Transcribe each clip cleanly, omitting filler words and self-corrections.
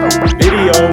Video.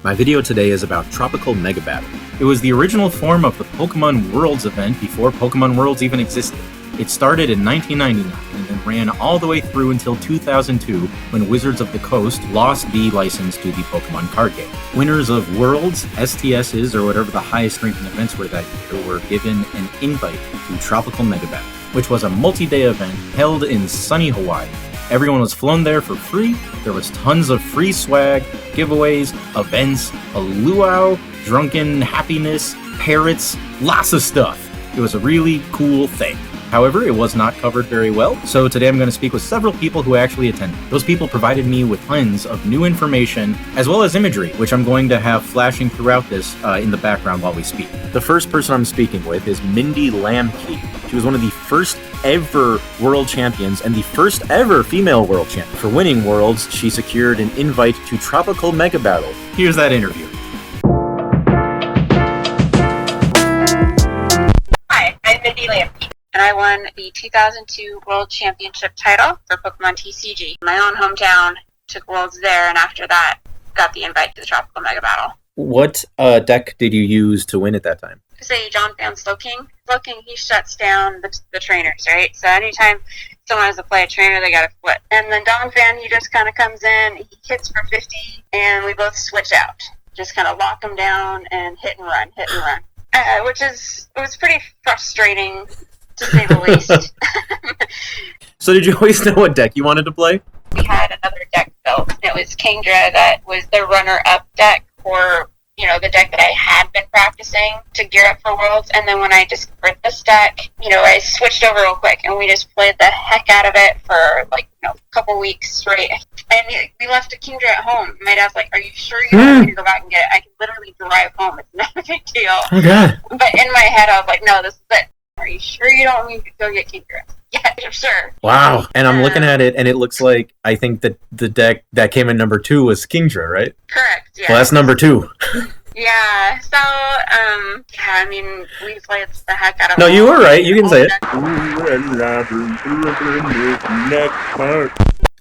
My video today is about Tropical Mega Battle. It was the original form of the Pokemon Worlds event before Pokemon Worlds even existed. It started in 1999 and then ran all the way through until 2002 when Wizards of the Coast lost the license to the Pokemon card game. Winners of Worlds, STSs, or whatever the highest ranking events were that year were given an invite to Tropical Mega Battle, which was a multi-day event held in sunny Hawaii. Everyone was flown there for free. There was tons of free swag, giveaways, events, a luau, drunken happiness, parrots, lots of stuff. It was a really cool thing. However, it was not covered very well, so today I'm going to speak with several people who actually attended. Those people provided me with tons of new information, as well as imagery, which I'm going to have flashing throughout this in the background while we speak. The first person I'm speaking with is Mindy Lamke. She was one of the first ever world champions and the first ever female world champion. For winning Worlds, she secured an invite to Tropical Mega Battle. Here's that interview. Hi, I'm Mindy Lamke, and I won the 2002 World Championship title for Pokemon TCG. My own hometown, took Worlds there, and after that, got the invite to the Tropical Mega Battle. What deck did you use to win at that time? Say John Fan Slowking. Slowking, he shuts down the trainers, right? So anytime someone has to play a trainer, they got to flip. And then Don Fan, he just kind of comes in, he hits for 50, and we both switch out. Just kind of lock him down and hit and run. It was pretty frustrating, to say the least. So did you always know what deck you wanted to play? We had another deck built. It was Kingdra that was the runner-up deck for, the deck that I had been practicing to gear up for Worlds. And then when I discovered this deck, I switched over real quick and we just played the heck out of it for a couple weeks straight. And we left a Kingdra at home. My dad's like, "Are you sure you don't want me to go back and get it? I can literally drive home. It's not a big deal." Oh, God. But in my head, I was like, "No, this is it. Are you sure you don't want me to go get Kingdra?" Yeah, sure. Wow. And I'm looking at it, and it looks like, I think that the deck that came in number 2 was Kingdra, right? Correct, yeah. Well, that's number 2. Yeah, so, we played the heck out of it. No, you were right. You can say it.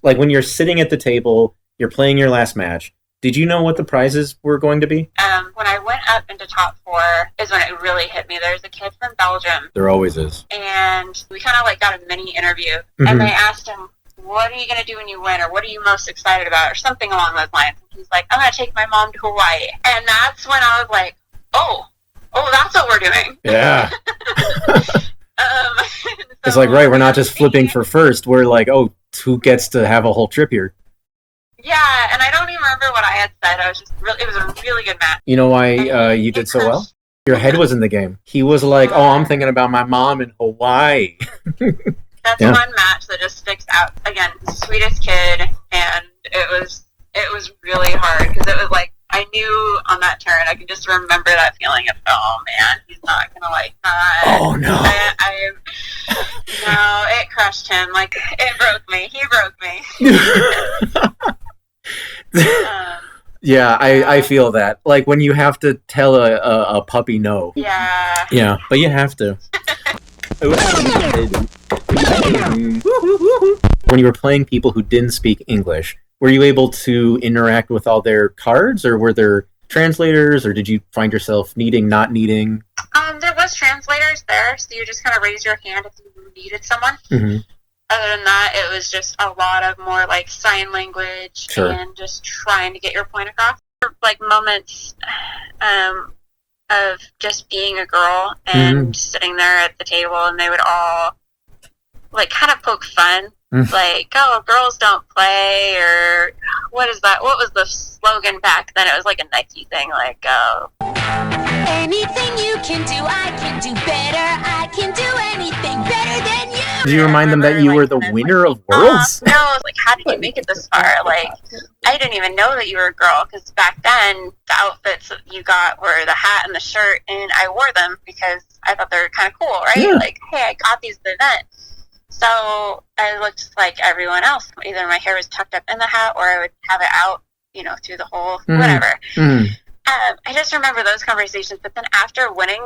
Like, when you're sitting at the table, you're playing your last match, did you know what the prizes were going to be? When I went up into top 4 is when it really hit me. There's a kid from Belgium. There always is. And we kind of got a mini interview. Mm-hmm. And they asked him, "What are you going to do when you win?" Or "What are you most excited about?" Or something along those lines. And he's like, "I'm going to take my mom to Hawaii." And that's when I was like, oh, that's what we're doing. Yeah. So it's like, right, we're not just flipping for first. We're like, oh, who gets to have a whole trip here? Yeah, and I don't even remember what I had said. It was a really good match. You know why you did so well? Your head was in the game. He was like, "Oh, I'm thinking about my mom in Hawaii." That's one match that just sticks out. Again, sweetest kid, and it was really hard because it was like I knew on that turn I could just remember that feeling of, oh man, he's not gonna like that. Oh no! No, it crushed him. Like it broke me. He broke me. Yeah, I feel that. Like when you have to tell a puppy no. Yeah. Yeah, but you have to. When you were playing people who didn't speak English, were you able to interact with all their cards, or were there translators, or did you find yourself not needing? There was translators there, so you just kind of raise your hand if you needed someone. Mm-hmm. Other than that, it was just a lot of more sign language. Sure. And just trying to get your point across. Moments of just being a girl and sitting there at the table, and they would all kind of poke fun. "Oh, girls don't play," or what is that? What was the slogan back then? It was a Nike thing, anything you can do, I can do better. I can do anything better than you. Did you remind them that you were the winner of Worlds? No, I was how did you make it this far? I didn't even know that you were a girl, because back then, the outfits that you got were the hat and the shirt, and I wore them because I thought they were kind of cool, right? Yeah. Hey, I got these at the event. So I looked like everyone else. Either my hair was tucked up in the hat, or I would have it out, through the hole, whatever. I just remember those conversations, but then after winning,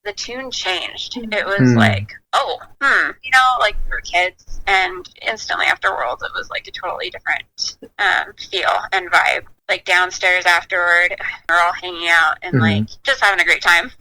the tune changed. It was for kids, and instantly after Worlds, it was a totally different feel and vibe. like downstairs afterward. We're all hanging out and like just having a great time.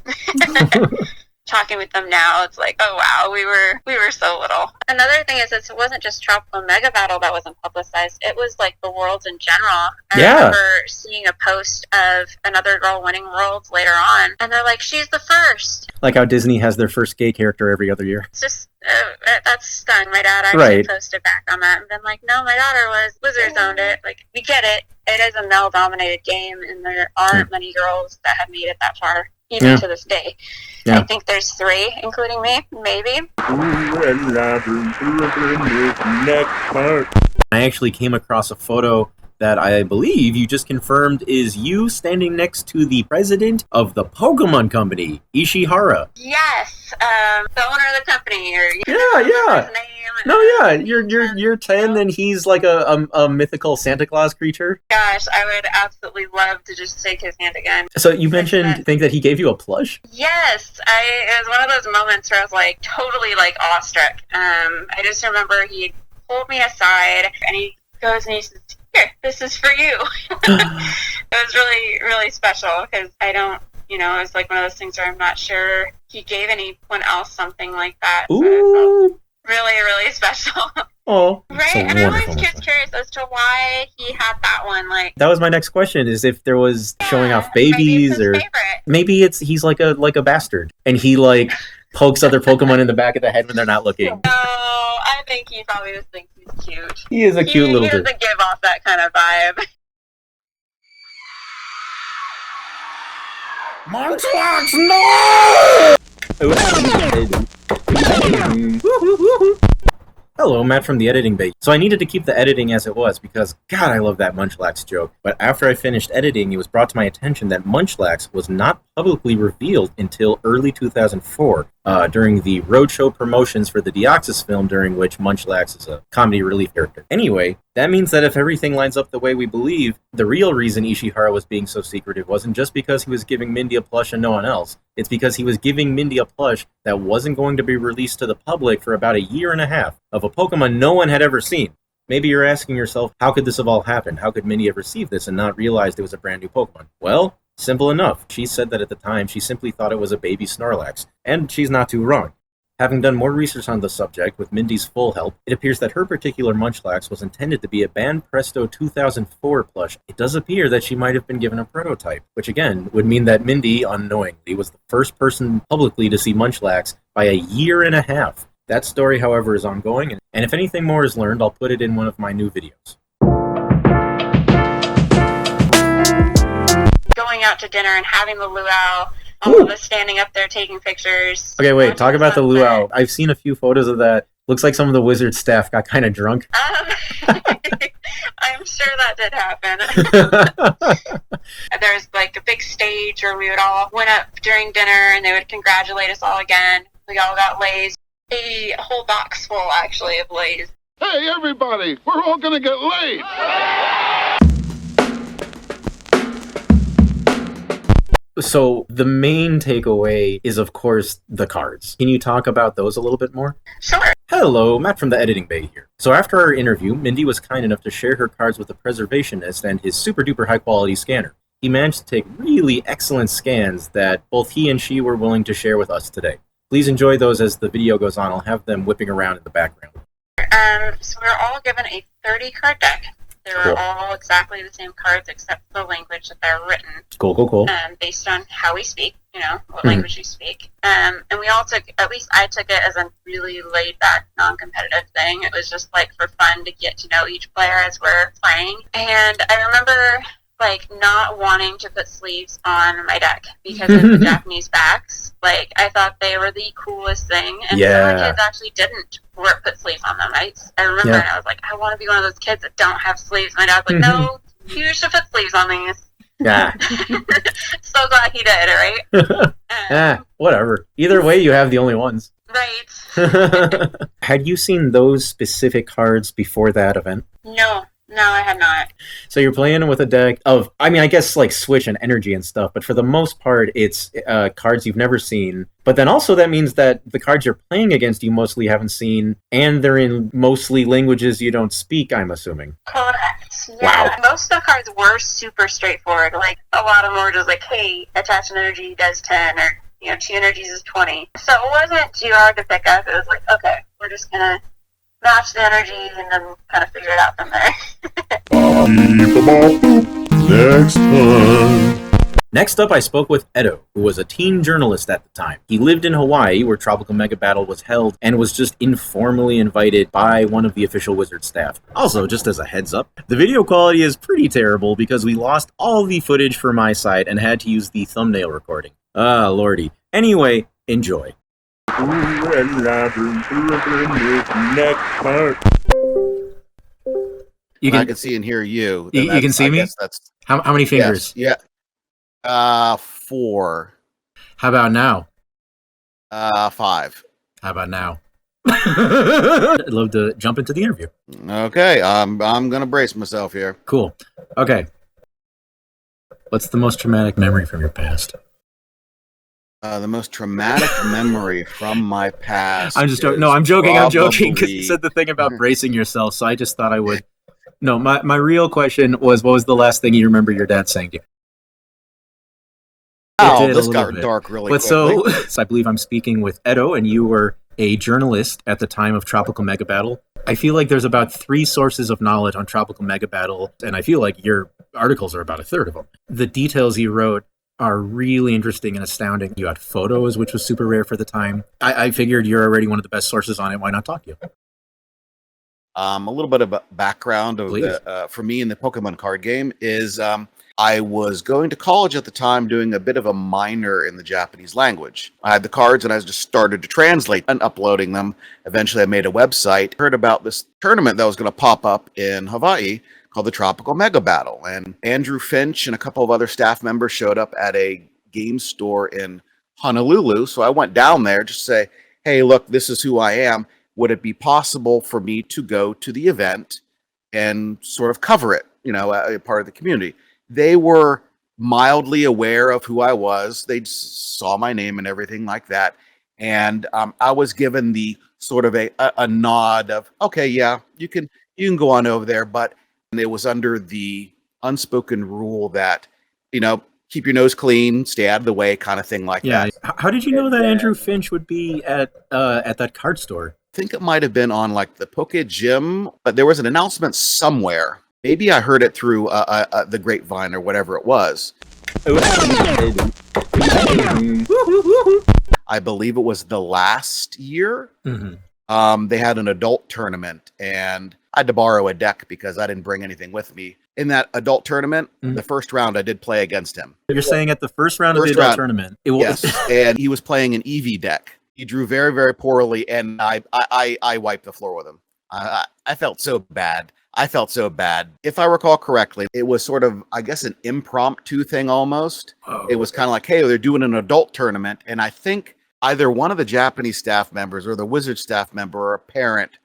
Talking with them now, it's like, oh wow, we were so little. Another thing is, it wasn't just Tropical Mega Battle that wasn't publicized. It was like the Worlds in general. I remember seeing a post of another girl winning Worlds later on, and they're like, she's the first. Like how Disney has their first gay character every other year. It's just that's stung. My dad actually posted back on that and been like, no, my daughter was Wizards owned it. Like, we get it. It is a male-dominated game, and there aren't many girls that have made it that far. Even to this day. Yeah. I think there's 3, including me, maybe. I actually came across a photo that I believe you just confirmed is you standing next to the president of the Pokemon Company, Ishihara. Yes, the owner of the company. Or, yeah. His name. No, yeah, you're 10 and he's like a mythical Santa Claus creature. Gosh, I would absolutely love to just shake his hand again. So you mentioned, think that he gave you a plush? Yes, it was one of those moments where I was like totally like awestruck. I just remember he pulled me aside and he goes and he says, "Here, this is for you." It was really, really special because I don't, it was like one of those things where I'm not sure he gave anyone else something like that. So Ooh. Really, really special. Oh, right? And I'm always curious as to why he had that one. Like, that was my next question: is if there was showing off babies, or maybe he's like a bastard, and he like pokes other Pokemon in the back of the head when they're not looking. No, I think he probably just thinks he's cute. He is a cute little dude. He doesn't give off that kind of vibe. Munchlax, no! Hello, Matt from the Editing Bay. So I needed to keep the editing as it was because, God, I love that Munchlax joke. But after I finished editing, it was brought to my attention that Munchlax was not publicly revealed until early 2004, during the roadshow promotions for the Deoxys film, during which Munchlax is a comedy relief character. Anyway, that means that if everything lines up the way we believe, the real reason Ishihara was being so secretive wasn't just because he was giving Mindy a plush and no one else. It's because he was giving Mindy a plush that wasn't going to be released to the public for about 1.5 years of a Pokemon no one had ever seen. Maybe you're asking yourself, how could this have all happened? How could Mindy have received this and not realized it was a brand new Pokemon? Well, simple enough. She said that at the time she simply thought it was a baby Snorlax, and she's not too wrong. Having done more research on the subject with Mindy's full help, it appears that her particular Munchlax was intended to be a Banpresto 2004 plush. It does appear that she might have been given a prototype, which again would mean that Mindy, unknowingly, was the first person publicly to see Munchlax by 1.5 years. That story, however, is ongoing, and if anything more is learned, I'll put it in one of my new videos. Going out to dinner and having the luau, all of us standing up there taking pictures. Okay, wait, talk about the luau. I've seen a few photos of that. Looks like some of the Wizard staff got kind of drunk. I'm sure that did happen. There's like a big stage where we would all went up during dinner and they would congratulate us all again. We all got Lays. A whole box full, actually, of Lays. Hey, everybody! We're all gonna get laid! So the main takeaway is, of course, the cards. Can you talk about those a little bit more? Sure. Hello, Matt from the Editing Bay here. So after our interview, Mindy was kind enough to share her cards with a preservationist and his super-duper high-quality scanner. He managed to take really excellent scans that both he and she were willing to share with us today. Please enjoy those as the video goes on. I'll have them whipping around in the background. So we were all given a 30-card deck. They were all exactly the same cards except for the language that they're written. Cool. Based on how we speak, what language we speak. And we all took, at least I took it as a really laid-back, non-competitive thing. It was just like for fun to get to know each player as we're playing. And I remember not wanting to put sleeves on my deck because of the Japanese backs. I thought they were the coolest thing, and some of the kids actually didn't put sleeves on them. I remember, and I was like, I want to be one of those kids that don't have sleeves. My dad's like, no, you should put sleeves on these. Yeah. So glad he did, right? Whatever. Either way, you have the only ones. Right. Had you seen those specific cards before that event? No, I had not. So you're playing with a deck of, I guess Switch and Energy and stuff, but for the most part, it's cards you've never seen. But then also that means that the cards you're playing against you mostly haven't seen, and they're in mostly languages you don't speak, I'm assuming. Correct. Yeah, most of the cards were super straightforward. Like, a lot of them were just like, hey, attach an energy does 10, or, 2 energies is 20. So it wasn't too hard to pick up. It was like, okay, we're just going to match the energy and then kind of figure it out from there. Next time. Next up, I spoke with Edo, who was a teen journalist at the time. He lived in Hawaii, where Tropical Mega Battle was held, and was just informally invited by one of the official Wizard staff. Also, just as a heads up, the video quality is pretty terrible because we lost all the footage for my side and had to use the thumbnail recording. Ah, lordy. Anyway, enjoy. You I can can see and hear you. You can see I me? guess that's how many fingers? yes, yeah. 4. How about now? 5. How about now? I'd love to jump into the interview. Okay, I'm gonna brace myself here. Cool. Okay. What's the most traumatic memory from your past? The most traumatic memory from my past. I'm just joking. No, I'm joking. I'm joking because you probably- said the thing about bracing yourself, so I just thought I would. No, my real question was, what was the last thing you remember your dad saying to you? Oh, did a this little got bit. dark really But quickly. so I believe I'm speaking with Edo, and you were a journalist at the time of Tropical Mega Battle. I feel like there's about 3 sources of knowledge on Tropical Mega Battle, and I feel like your articles are about a third of them. The details you wrote are really interesting and astounding. You had photos, which was super rare for the time. I figured you're already one of the best sources on it. Why not talk to you? A little bit of a background of Please. for me in the Pokemon card game is I was going to college at the time doing a bit of a minor in the Japanese language. I had the cards and I just started to translate and uploading them. Eventually I made a website, heard about this tournament that was going to pop up in Hawaii called the Tropical Mega Battle. And Andrew Finch and a couple of other staff members showed up at a game store in Honolulu. So I went down there just to say, hey, look, this is who I am. Would it be possible for me to go to the event and sort of cover it, a part of the community? They were mildly aware of who I was. They saw my name and everything like that. And I was given the sort of a nod of, okay, yeah, you can go on over there. But it was under the unspoken rule that, keep your nose clean, stay out of the way, kind of thing like Yeah. that. How did you know that Andrew Finch would be at that card store? I think it might have been on like the Poke Gym, but there was an announcement somewhere. Maybe I heard it through the grapevine or whatever it was. I believe it was the last year. Mm-hmm. They had an adult tournament, and I had to borrow a deck because I didn't bring anything with me. In that adult tournament, Mhm. the first round, I did play against him. You're saying at the first round of the First adult round. tournament, it was Yes, and he was playing an Eevee deck. He drew very, very poorly, and I wiped the floor with him. I felt so bad. If I recall correctly, it was sort of, I guess, an impromptu thing almost. It was kind of like, hey, they're doing an adult tournament, and I think either one of the Japanese staff members or the Wizard staff member or a parent.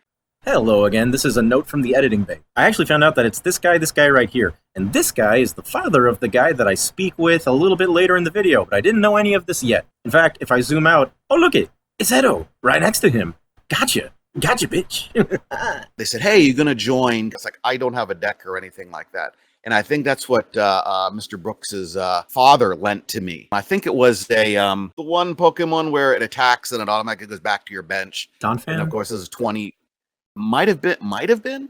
Hello again, this is a note from the editing bay. I actually found out that it's this guy right here. And this guy is the father of the guy that I speak with a little bit later in the video, but I didn't know any of this yet. In fact, if I zoom out, oh look it's Edo, right next to him. Gotcha, bitch. They said, hey, you going to join? It's like, I don't have a deck or anything like that. And I think that's what Mr. Brooks's father lent to me. I think it was the one Pokemon where it attacks and it automatically goes back to your bench. And Donphan? of course, this is 20. Might have been.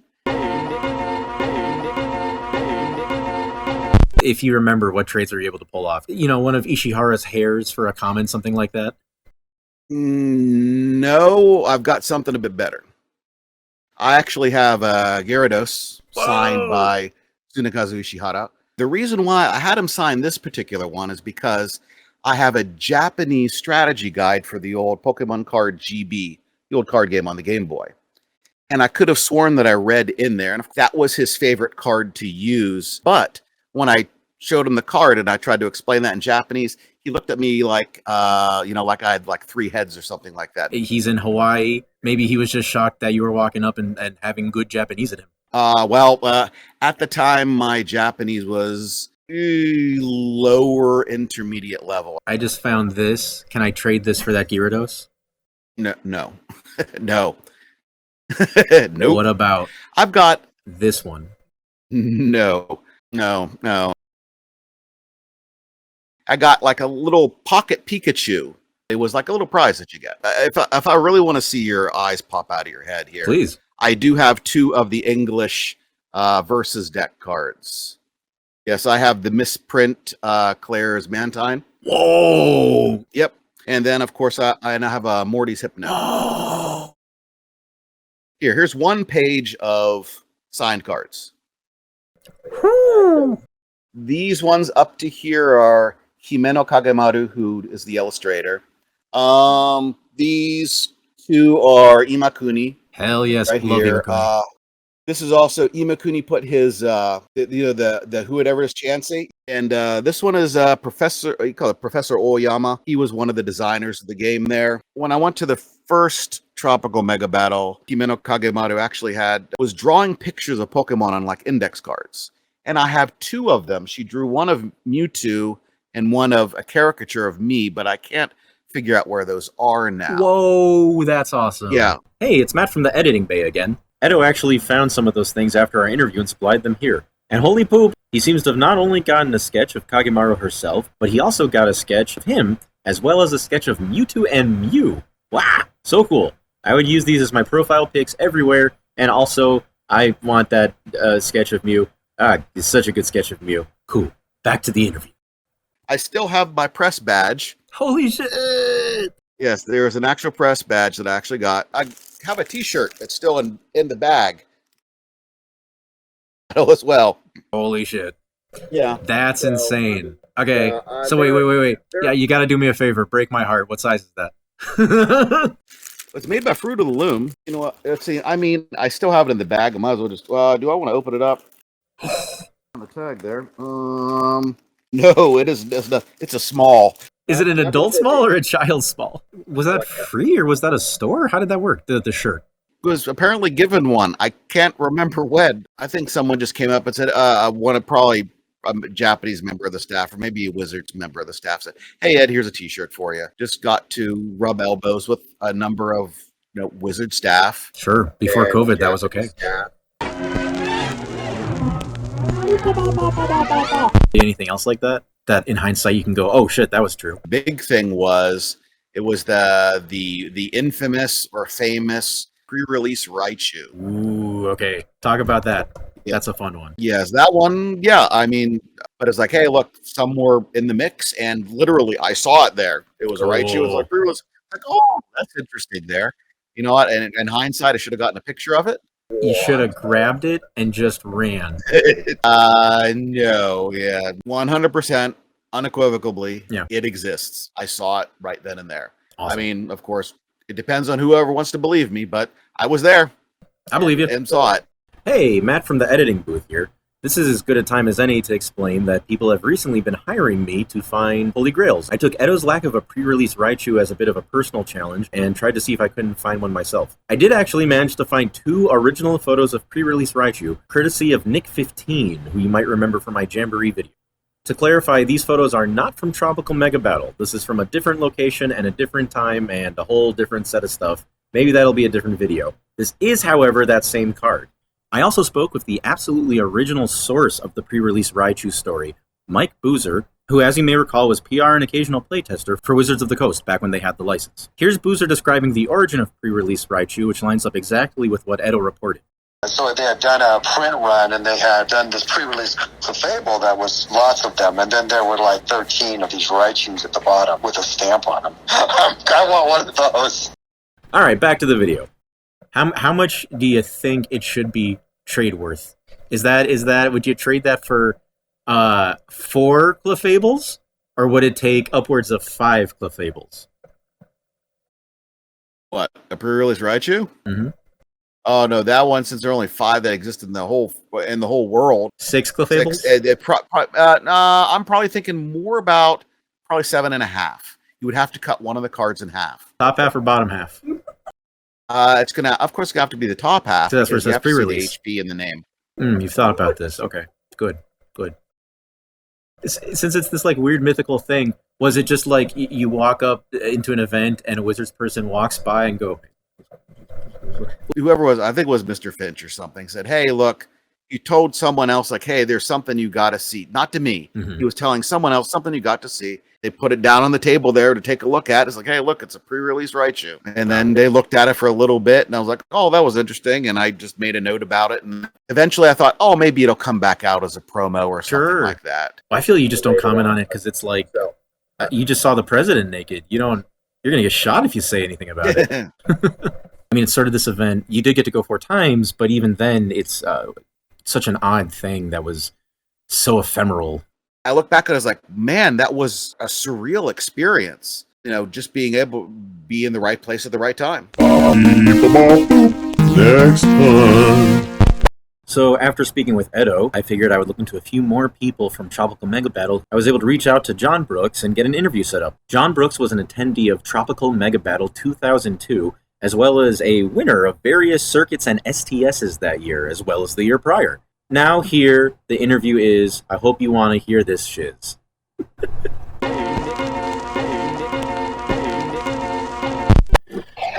If you remember, what traits are you able to pull off? One of Ishihara's hairs for a common, something like that? No, I've got something a bit better. I actually have a Gyarados signed by Tsunekazu Ishihara. The reason why I had him sign this particular one is because I have a Japanese strategy guide for the old Pokemon card GB, the old card game on the Game Boy. And I could have sworn that I read in there, and that was his favorite card to use. But when I showed him the card and I tried to explain that in Japanese, he looked at me like, like I had like 3 heads or something like that. He's in Hawaii. Maybe he was just shocked that you were walking up and having good Japanese at him. At the time, my Japanese was lower intermediate level. I just found this. Can I trade this for that Gyarados? No. No. Nope. What about I've got this one? No, no. I got like a little pocket Pikachu. It was like a little prize that you get. If I really want to see your eyes pop out of your head here, Please. I do have 2 of the English versus deck cards. Yes, I have the misprint Claire's Mantine. Whoa. Yep. And then, of course, I have a Morty's Hypno. Oh. Here's 1 page of signed cards. These ones up to here are Himeno Kagemaru, who is the illustrator. These 2 are Imakuni. Hell yes, Right love here. Imakuni. This is also Imakuni put his the who would ever is Chansey, and this one is Professor. You call it Professor Oyama. He was one of the designers of the game there. When I went to the first Tropical Mega Battle, Himeno Kagemaru actually was drawing pictures of Pokemon on like index cards, and I have 2 of them. She drew one of Mewtwo and one of a caricature of me, but I can't figure out where those are now. Whoa, that's awesome. Yeah. Hey, it's Matt from the editing bay again. Edo actually found some of those things after our interview and supplied them here. And holy poop, he seems to have not only gotten a sketch of Kagemaru herself, but he also got a sketch of him, as well as a sketch of Mewtwo and Mew. Wow, so cool. I would use these as my profile pics everywhere, and also, I want that sketch of Mew. It's such a good sketch of Mew. Cool. Back to the interview. I still have my press badge. Holy shit! Yes, there's an actual press badge that I actually got. I have a T-shirt that's still in the bag as well. Holy shit. Yeah. That's insane. Okay, so wait. Yeah, you gotta do me a favor. Break my heart. What size is that? It's made by Fruit of the Loom. You know what? Let's see. I mean, I still have it in the bag. I might as well just. Do I want to open it up? On the tag there. No, it is. It's a small. Is it an adult small or a child small? Was that free or was that a store? How did that work? The shirt. Was apparently given one. I can't remember when. I think someone just came up and said, probably a Japanese member of the staff, or maybe a Wizards member of the staff said, "Hey Ed, here's a T-shirt for you." Just got to rub elbows with a number of Wizard staff. Sure. Before COVID, that was okay. Anything else like that? That in hindsight you can go, oh shit, that was true. Big thing was it was the infamous or famous pre-release Raichu. Ooh, okay. Talk about that. Yeah. That's a fun one. Yes, that one. Yeah, I mean, but it's like, hey, look, some were in the mix, and literally, I saw it there. It was a Raichu. It was like pre-release. Like, oh, that's interesting. There, you know what? And in hindsight, I should have gotten a picture of it. You should have grabbed it and just ran. No, yeah, 100%, unequivocally, Yeah. It exists. I saw it right then and there. Awesome. I mean, of course, it depends on whoever wants to believe me, but I was there I believe you. and saw it. Hey, Matt from the editing booth here. This is as good a time as any to explain that people have recently been hiring me to find Holy Grails. I took Edo's lack of a pre-release Raichu as a bit of a personal challenge and tried to see if I couldn't find one myself. I did actually manage to find 2 original photos of pre-release Raichu, courtesy of Nick15, who you might remember from my Jamboree video. To clarify, these photos are not from Tropical Mega Battle. This is from a different location and a different time and a whole different set of stuff. Maybe that'll be a different video. This is, however, that same card. I also spoke with the absolutely original source of the pre-release Raichu story, Mike Boozer, who, as you may recall, was PR and occasional playtester for Wizards of the Coast back when they had the license. Here's Boozer describing the origin of pre-release Raichu, which lines up exactly with what Edo reported. So they had done a print run, and they had done this pre-release Clefable that was lots of them, and then there were like 13 of these Raichus at the bottom with a stamp on them. I want one of those. All right, back to the video. How much do you think it should be trade worth? Is that would you trade that for 4 Clefables, or would it take upwards of 5 Clefables? What, a pre-release Raichu? Mm-hmm. Oh no, that one, since there are only 5 that exist in the whole world. 6 Clefables? 6, I'm probably thinking more about probably 7.5. You would have to cut one of the cards in half. Top half or bottom half? It's of course, gonna have to be the top half. So that's where it because you says have to see the pre-release. HP in the name. You've thought about this. Okay, good. Since it's this like weird mythical thing, was it just like you walk up into an event and a Wizards person walks by and go, Whoever was, I think it was Mr. Finch or something, said, "Hey, look, you told someone else, like, hey, there's something you got to see. Not to me. Mhm. He was telling someone else something you got to see. They put it down on the table there to take a look at. It's like, hey, look, it's a pre-release Raichu. And then they looked at it for a little bit, and I was like, oh, that was interesting. And I just made a note about it. And eventually I thought, oh, maybe it'll come back out as a promo or something Sure. like that. I feel you just don't comment on it because it's like you just saw the president naked. You're gonna get shot if you say anything about it. I mean, it started this event. You did get to go 4 times, but even then, it's such an odd thing that was so ephemeral. I look back and I was like, man, that was a surreal experience. Just being able to be in the right place at the right time. Next time. So after speaking with Edo, I figured I would look into a few more people from Tropical Mega Battle. I was able to reach out to John Brooks and get an interview set up. John Brooks was an attendee of Tropical Mega Battle 2002, as well as a winner of various circuits and STSs that year, as well as the year prior. Now here, the interview is, I hope you want to hear this shiz.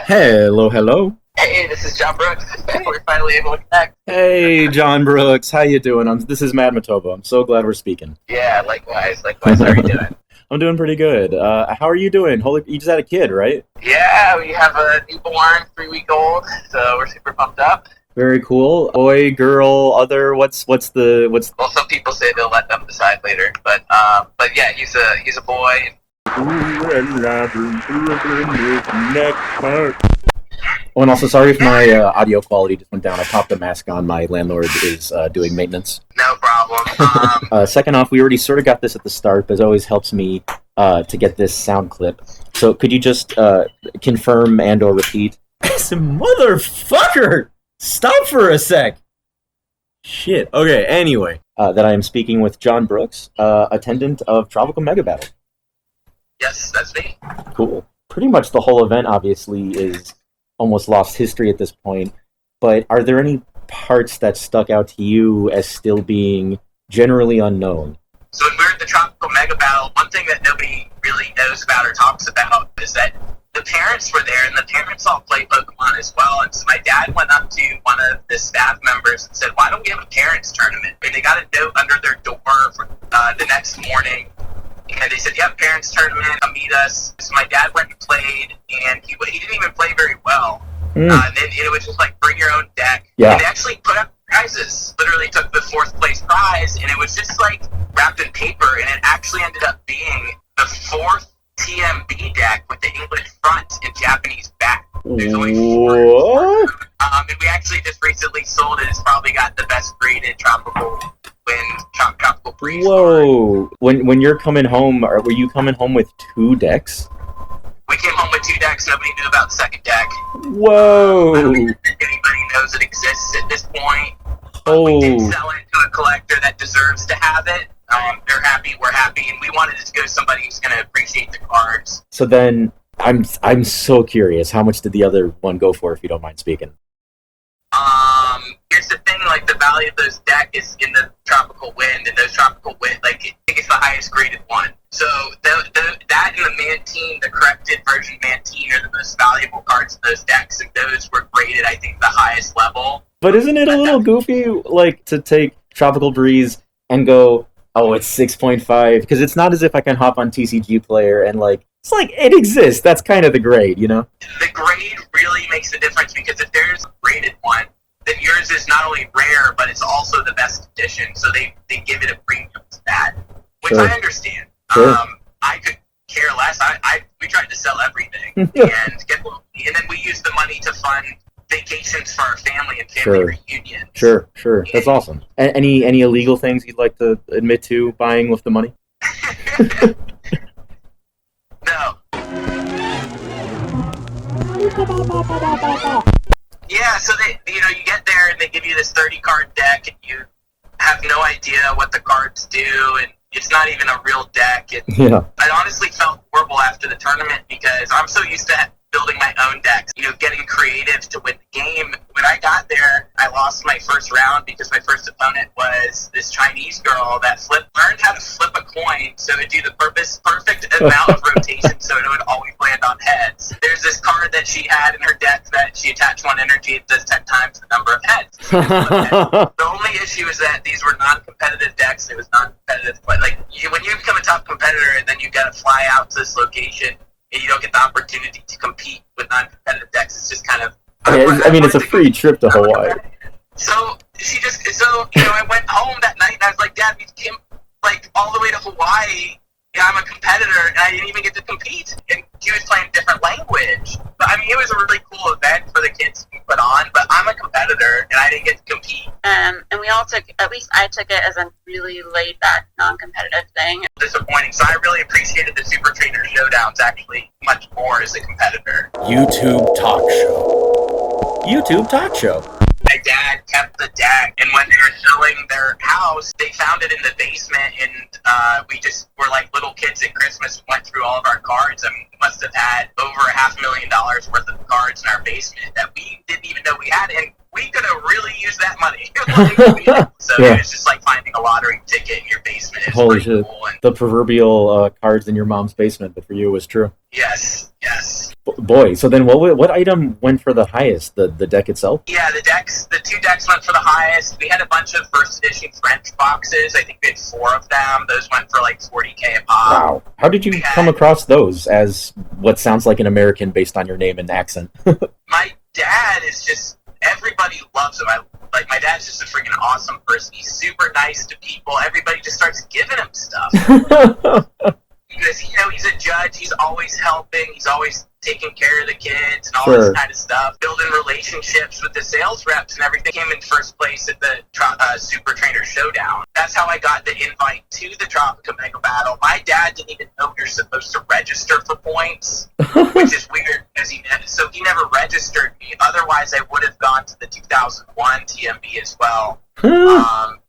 Hello. Hey, this is John Brooks. We're finally able to connect. Hey, John Brooks, how you doing? This is Matt Matoba. I'm so glad we're speaking. Yeah, likewise. How are you doing? I'm doing pretty good. How are you doing? You just had a kid, right? Yeah, we have a newborn, 3-week-old, so we're super pumped up. Very cool. Boy, girl, other. What's the? Well, some people say they'll let them decide later, but yeah, he's a boy. Oh, and also, sorry if my audio quality just went down. I popped the mask on. My landlord is doing maintenance. No problem. Second off, we already sort of got this at the start, but it always helps me to get this sound clip. So could you just confirm and or repeat? Motherfucker! Stop for a sec! Shit. Okay, anyway. That I am speaking with John Brooks, attendant of Tropical Mega Battle. Yes, that's me. Cool. Pretty much the whole event, obviously, is almost lost history at this point, but are there any parts that stuck out to you as still being generally unknown? So when we're at the Tropical Mega Battle, one thing that nobody really knows about or talks about is that the parents were there, and the parents all play Pokemon as well. And so my dad went up to one of the staff members and said, why don't we have a parents tournament? And they got a note under their door for the next morning. And they said, yeah, parents tournament, come meet us. So my dad went and played, and he didn't even play very well. And then it was just like, bring your own deck. Yeah. And they actually put up prizes. Literally took the 4th place prize, and it was just like wrapped in paper, and it actually ended up being the 4th TMB deck with the English front and Japanese back. There's only 4. And we actually just recently sold it. It's probably got the best graded tropical tropical breeze. Whoa! When you're coming home, were you coming home with 2 decks? We came home with 2 decks. Nobody knew about the second deck. Whoa! I don't think anybody knows it exists at this point. Oh. We did sell it to a collector that deserves to have it. They're happy, we're happy, and we wanted it to go to somebody who's going to appreciate the cards. So then, I'm so curious. How much did the other one go for, if you don't mind speaking? Here's the thing, like, the value of those decks is in the Tropical Wind, and those Tropical Wind, like, I think it's the highest graded one. So that and the Mantine, the corrected version Mantine, are the most valuable cards in those decks, and those were graded, I think, the highest level. But isn't it a little goofy, like, to take Tropical Breeze and go, oh, it's 6.5? Because it's not as if I can hop on TCG Player and, like, it's like, it exists. That's kind of the grade, you know? The grade really makes the difference, because if there's a graded one, then yours is not only rare, but it's also the best edition. So they give it a premium to that, which Sure. I understand. Sure. I could care less. We tried to sell everything and get, and then we used the money to fund vacations for our family and family reunions. Sure. That's awesome. Any illegal things you'd like to admit to buying with the money? No. Yeah, so you get there and they give you this 30-card deck, and you have no idea what the cards do, and it's not even a real deck. And Yeah. I honestly felt horrible after the tournament, because I'm so used to building my own decks, getting creative to win the game. When I got there, I lost my first round because my first opponent was this Chinese girl that learned how to flip a coin so it would do the perfect amount of rotation so it would always land on heads. There's this card that she had in her deck that she attached one energy, it does 10 times the number of heads. The only issue is that these were non-competitive decks. It was non-competitive, but when you become a top competitor and then you got to fly out to this location and you don't get the opportunity to compete with non-competitive decks, it's just kind of... it's a free trip to Hawaii. So I went home that night and I was like, Dad, we came all the way to Hawaii. Yeah, I'm a competitor and I didn't even get to compete. And he was playing different language. But it was a really cool event for the kids to put on, but I'm a competitor and I didn't get to compete. And we all at least I took it as a really laid back, non-competitive thing. Disappointing. So I really appreciated the Super Trainer Showdowns actually much more as a competitor. YouTube talk show. My dad kept the deck, and when they were selling their house, they found it in the basement, and we just were like little kids at Christmas. We went through all of our cards. We must have had over $500,000 worth of cards in our basement that we didn't even know we had, and we could have really used that money. So it was just like finding a lottery ticket in your basement. It's Holy shit. cool. And The proverbial cards in your mom's basement, but for you it was true. yes. Boy, so then what item went for the highest? The deck itself? Yeah, the 2 decks went for the highest. We had a bunch of first edition French boxes. I think we had 4 of them. Those went for like $40K a pop. Wow. How did you come across those as what sounds like an American based on your name and accent? My dad is just, everybody loves him. My dad's just a freaking awesome person. He's super nice to people. Everybody just starts giving him stuff. Because, he's a judge. He's always helping. He's always taking care of the kids and all this kind of stuff. Building relationships with the sales reps and everything. Came in first place at the Super Trainer Showdown. That's how I got the invite to the Tropica Mega Battle. My dad didn't even know you're supposed to register for points, which is weird because he never registered me. Otherwise, I would have gone to the 2001 TMB as well.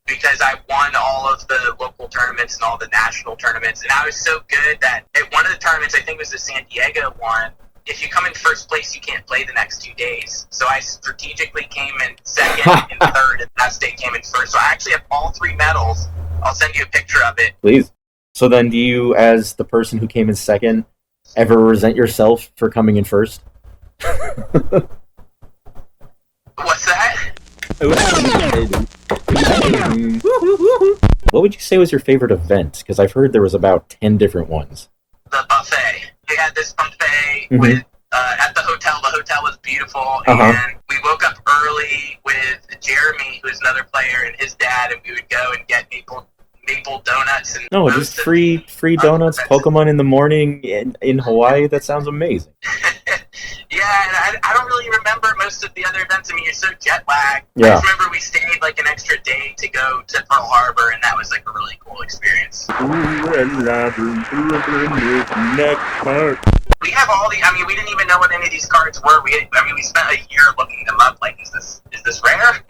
Because I won all of the local tournaments and all the national tournaments, and I was so good that at one of the tournaments, I think it was the San Diego one, if you come in first place, you can't play the next 2 days. So I strategically came in second and third, and last day came in first. So I actually have all 3 medals. I'll send you a picture of it. Please. So then do you, as the person who came in second, ever resent yourself for coming in first? What's that? What would you say was your favorite event? Because I've heard there was about 10 different ones. The buffet. We had this buffet with at the hotel. The hotel was beautiful, and we woke up early with Jeremy, who's another player, and his dad, and we would go and get maple donuts and just free donuts, Pokemon in the morning in Hawaii. That sounds amazing. Yeah, and I don't really remember most of the other events. You're so jet lagged. Yeah. I just remember we stayed an extra day to go to Pearl Harbor, and that was a really cool experience. We have all we didn't even know what any of these cards were. We spent a year looking them up. Is this rare?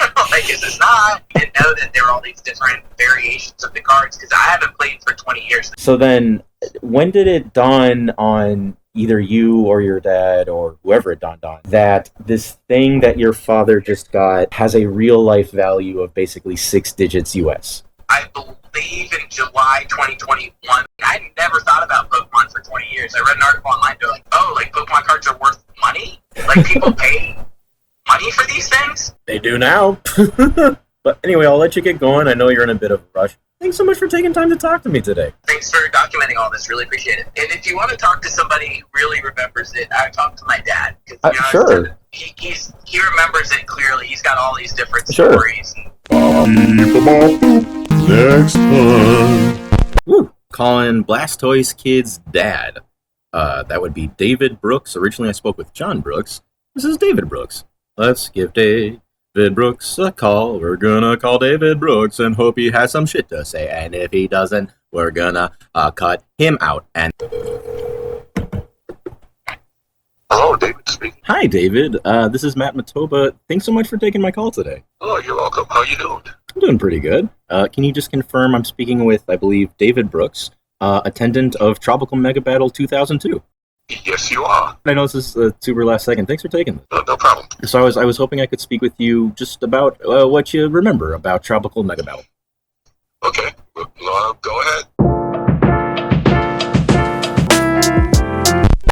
Is this not? We didn't know that there were all these different variations of the cards because I haven't played for 20 years. So then, when did it dawn on either you or your dad or whoever it dawned on that this thing that your father just got has a real life value of basically 6 digits US? I believe in July 2021. I never thought about Pokemon for 20 years. I read an article online. They're like, Pokemon cards are worth money? People pay money for these things? They do now. But anyway, I'll let you get going. I know you're in a bit of a rush. Thanks so much for taking time to talk to me today. Thanks for documenting all this. Really appreciate it. And if you want to talk to somebody who really remembers it, I talked to my dad. Sure. He remembers it clearly. He's got all these different stories. Next time. Woo! Calling Blastoise Kid's dad. That would be David Brooks. Originally I spoke with John Brooks. This is David Brooks. Let's give David Brooks a call. We're gonna call David Brooks and hope he has some shit to say. And if he doesn't, we're gonna cut him out. And Hello, David speaking. hi, David. This is Matt Matoba. Thanks so much for taking my call today. Oh, you're welcome. How you doing? I'm doing pretty good. Can you just confirm I'm speaking with, I believe, David Brooks, attendant of Tropical Mega Battle 2002? Yes, you are. I know this is a super last second. Thanks for taking this. No problem. So I was hoping I could speak with you just about what you remember about Tropical Mega Battle. Okay, go ahead.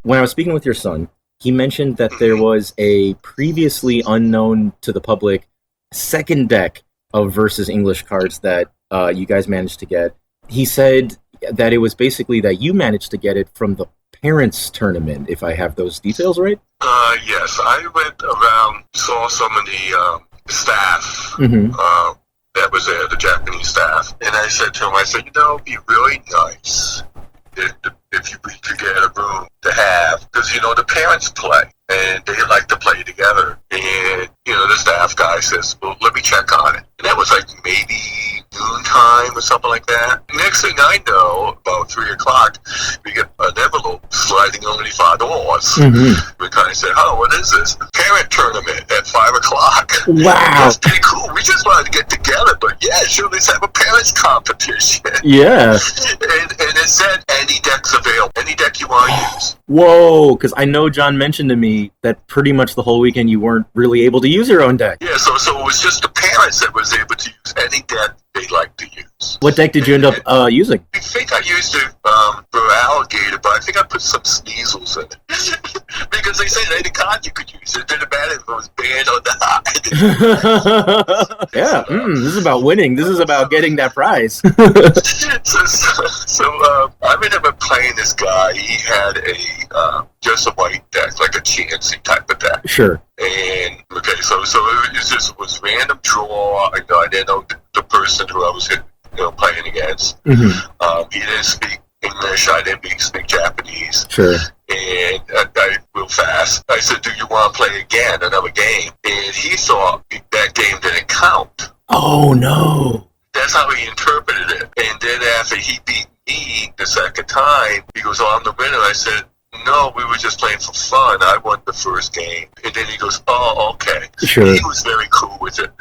When I was speaking with your son, he mentioned that there was a previously unknown to the public second deck of Versus English cards that you guys managed to get. He said that it was basically that you managed to get it from the parents' tournament, if I have those details right. Yes, I went around, saw some of the staff that was there, the Japanese staff, and I said to him, it'd be really nice if you could get a room to have, because, the parents play, and they like to play together, and, the staff guy says, well, let me check on it. And that was like maybe noontime or something like that. Next thing I know, about 3 o'clock, we get an envelope sliding underneath our doors. We kind of said, oh, what is this? Parent tournament at 5 o'clock. Wow. That's pretty cool. We just wanted to get together, but yeah, sure, let's have a parents competition. Yeah. And it said any decks available, any deck you want to use. Whoa, because I know John mentioned to me that pretty much the whole weekend you weren't really able to use your own deck. Yeah, so it was just the parents that was able to use any deck they like to use. What deck did you end up using? I think I used it for Alligator, but I think I put some Sneasels in it. Because they said any card you could use. It didn't matter if it was banned or not. Yeah, this is about winning. This is about getting that prize. So I remember playing this guy. He had just a white deck, like a Chansey type of deck. Sure. And so it was random draw. I didn't know the person who I was playing against. He didn't speak English. I didn't speak Japanese. Sure. And I real fast. I said, "Do you want to play again, another game?" And he thought that game didn't count. Oh no! That's how he interpreted it. And then after he beat me the second time, he goes, "Oh, I'm the winner." I said, "No, we were just playing for fun. I won the first game." And then he goes, "Oh, okay." Sure. He was very cool with it.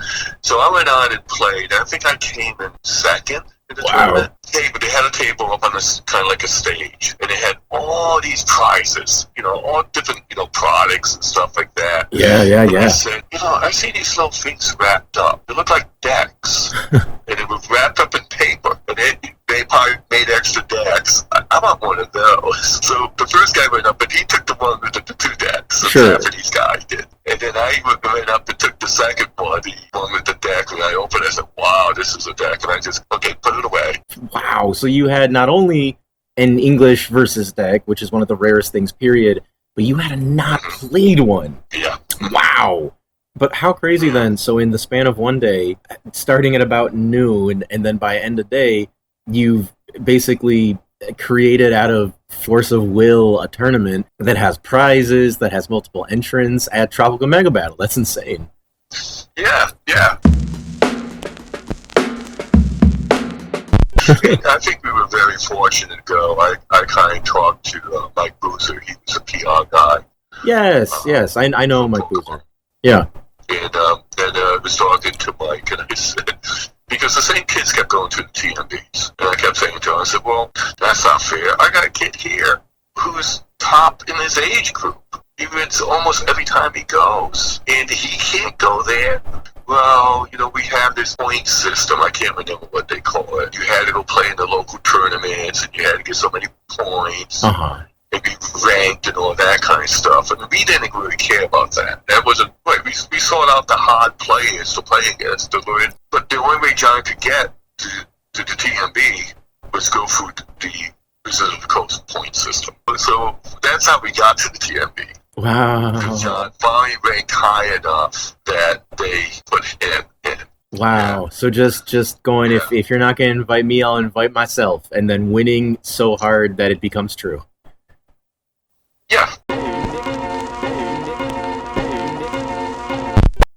So I went on and played. I think I came in second in the tournament. Hey, but they had a table up on this kind of like a stage, and they had all these prizes, all different, products and stuff like that. Yeah. I said, I see these little things wrapped up. They look like decks, and they were wrapped up in paper, and they probably made extra decks. I want one of those. So the first guy went up, and he took the one with the two decks. The Japanese guy did. And then I went up and took the second one, the one with the deck, and I opened it. I said, wow, this is a deck. And I just, okay, put it away. Wow. So you had not only an English versus deck, which is one of the rarest things, period, but you had a not played one. Yeah. Wow. But how crazy then? So in the span of one day, starting at about noon, and then by end of day, you've basically created out of force of will a tournament that has prizes, that has multiple entrants at Tropical Mega Battle. That's insane. Yeah. I think we were very fortunate to go. I kind of talked to Mike Boozer. He was a PR guy. Yes. I know Mike Boozer. Yeah. And I was talking to Mike, and I said, because the same kids kept going to the TMBs. And I kept saying to him, I said, well, that's not fair. I got a kid here who's top in his age group. He wins almost every time he goes. And he can't go there. Well, we have this point system. I can't remember what they call it. You had to go play in the local tournaments, and you had to get so many points. And be ranked and all that kind of stuff. And we didn't really care about that. That wasn't right. We sought out the hard players to play against. But the only way John could get to the TMB was go through the Pacific Coast point system. So that's how we got to the TMB. Wow. John finally ranked high enough that they put him in. Wow. Yeah. So just going, if you're not going to invite me, I'll invite myself. And then winning so hard that it becomes true. Yeah.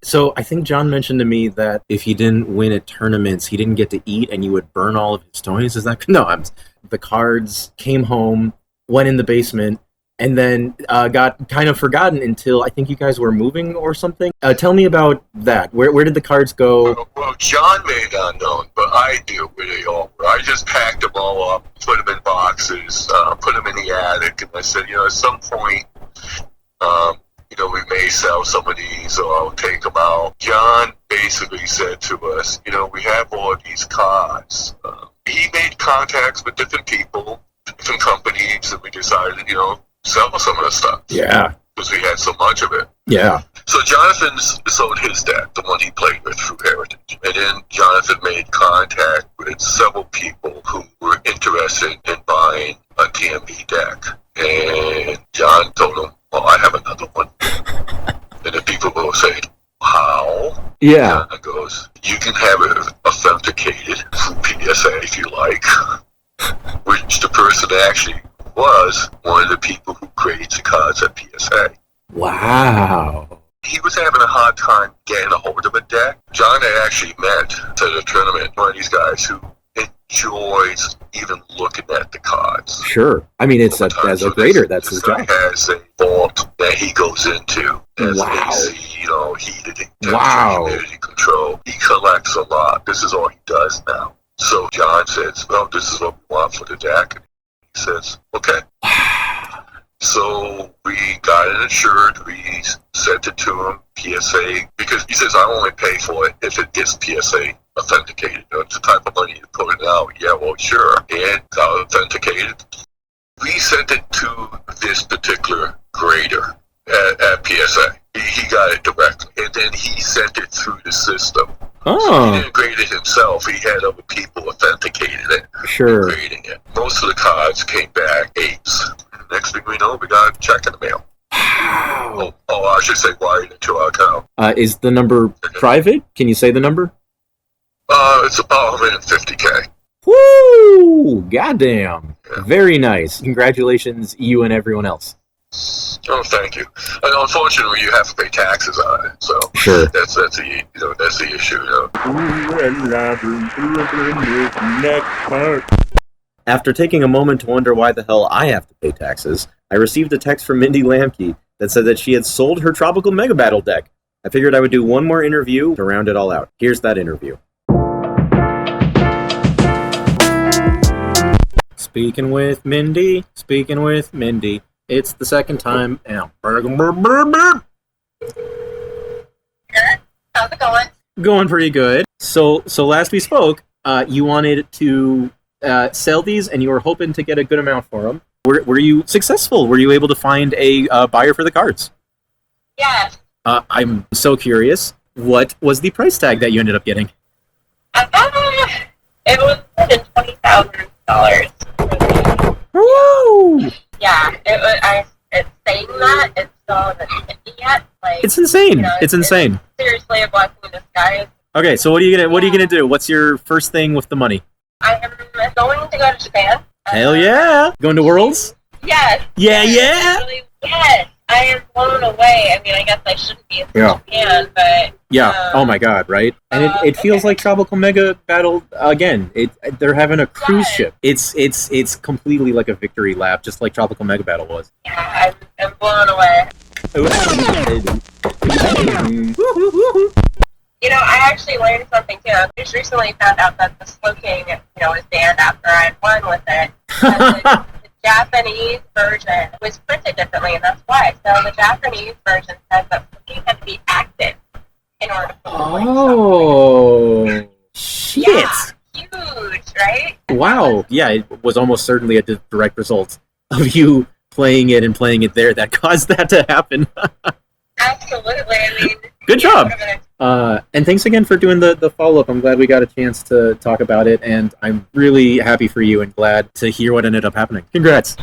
So I think John mentioned to me that if he didn't win at tournaments, he didn't get to eat and you would burn all of his toys. Is that... No, the cards came home, went in the basement, and then got kind of forgotten until I think you guys were moving or something. Tell me about that. Where did the cards go? Well, John made it unknown, but I knew where they all were. I just packed them all up, put them in boxes. boxes, put them in the attic, and I said, at some point, we may sell some of these, or I'll take them out. John basically said to us, we have all these cards. He made contacts with different people, different companies, and we decided, sell some of the stuff. Yeah. Because we had so much of it. Yeah. So Jonathan sold his deck, the one he played with through Heritage. And then Jonathan made contact with several people who were interested in buying a TMB deck. And John told them, well, I have another one. And the people will say, how? Yeah. And it goes, you can have it authenticated through PSA if you like. Which the person actually was one of the people who creates the cards at PSA. Wow. He was having a hard time getting a hold of a deck. John had actually met to the tournament one of these guys who enjoys even looking at the cards. Sure. I mean, it's as a grader, that's his job. He has a vault that he goes into as Wow. AC, heated Wow. humidity control. He collects a lot. This is all he does now. So John says, well, this is what we want for the deck. And he says, okay. So we got it insured. We sent it to him, PSA, because he says, I only pay for it if it gets PSA authenticated. It's the type of money you put it out. Yeah, well, sure. And got authenticated. We sent it to this particular grader at PSA. He got it directly. And then he sent it through the system. He Oh, didn't grade it himself. He had other people authenticated it, sure. grading it. Most of the cards came back 8s. Next thing we know, we got a check in the mail. Wow. Oh, I should say wired into our account. Is the number private? Can you say the number? It's about 150K. Woo! Goddamn. Very nice. Congratulations, you and everyone else. Oh, thank you. And unfortunately, you have to pay taxes on it, so Sure. that's the issue. Next part. After taking a moment to wonder why the hell I have to pay taxes, I received a text from Mindy Lamke that said that she had sold her Tropical Mega Battle deck. I figured I would do one more interview to round it all out. Here's that interview. Speaking with Mindy. It's the second time. How's it going? Going pretty good. So last we spoke, you wanted to sell these, and you were hoping to get a good amount for them. Were you successful? Were you able to find a buyer for the cards? Yes. I'm so curious. What was the price tag that you ended up getting? It was more than $20,000. Woo! Yeah, it was. It's saying that it's still hasn't hit me yet. Like, It's insane. It's insane. Seriously, a blessing in disguise. Okay, so what are you gonna do? What's your first thing with the money? I am going to go to Japan. Hell yeah! Going to Worlds? Yes. Yeah, yes, yeah. Really, yes. I am blown away. I mean, I guess I shouldn't be in Japan, but Yeah. Oh my god, right? And it feels like Tropical Mega Battle again. They're having a cruise ship. It's completely like a victory lap, just like Tropical Mega Battle was. yeah, I'm blown away. You know, I actually learned something too. I just recently found out that the Slow King, was banned after I won with it. The Japanese version was printed differently, and that's why. So the Japanese version says that Slow King had to be active in order for Oh, shit! Yeah, huge, right? Wow. Yeah, it was almost certainly a direct result of you playing it and playing it there that caused that to happen. Absolutely. I mean, Good job. And thanks again for doing the follow-up. I'm glad we got a chance to talk about it, and I'm really happy for you and glad to hear what ended up happening. Congrats.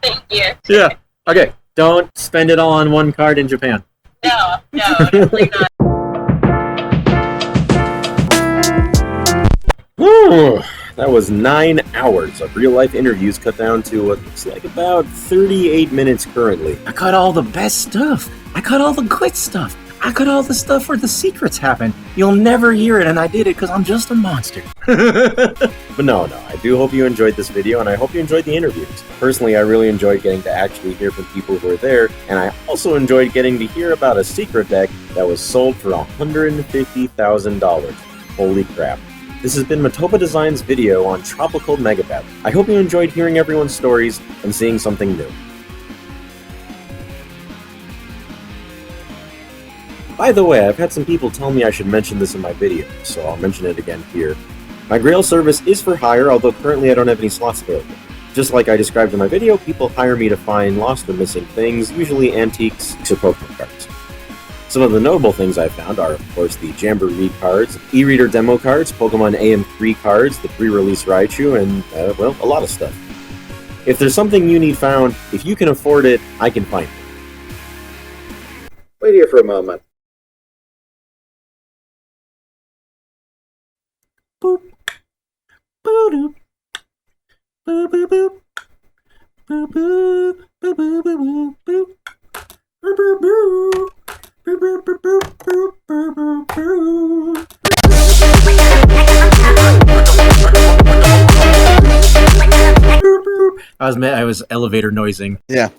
Thank you. Yeah. Okay. Don't spend it all on one card in Japan. No, definitely not. Whew. That was 9 hours of real-life interviews cut down to what looks like about 38 minutes currently. I cut all the best stuff. I cut all the good stuff. I cut all the stuff where the secrets happen. You'll never hear it, and I did it because I'm just a monster. But no, I do hope you enjoyed this video, and I hope you enjoyed the interviews. Personally, I really enjoyed getting to actually hear from people who were there, and I also enjoyed getting to hear about a secret deck that was sold for $150,000. Holy crap. This has been Matopa Design's video on Tropical Mega Battle. I hope you enjoyed hearing everyone's stories and seeing something new. By the way, I've had some people tell me I should mention this in my video, so I'll mention it again here. My Grail service is for hire, although currently I don't have any slots available. Just like I described in my video, people hire me to find lost or missing things, usually antiques to Pokemon cards. Some of the notable things I found are, of course, the Jamboree cards, e-reader demo cards, Pokemon AM3 cards, the pre-release Raichu, and, well, a lot of stuff. If there's something you need found, if you can afford it, I can find it. Wait here for a moment. Boop. Boo-doop. Boo-boo-boop. Boo-boo. Boo-boo-boo-boo. Boop. Boo-boo-boo. Boo-boo-boo-boo-boo-boo-boo. I was elevator noising. Yeah.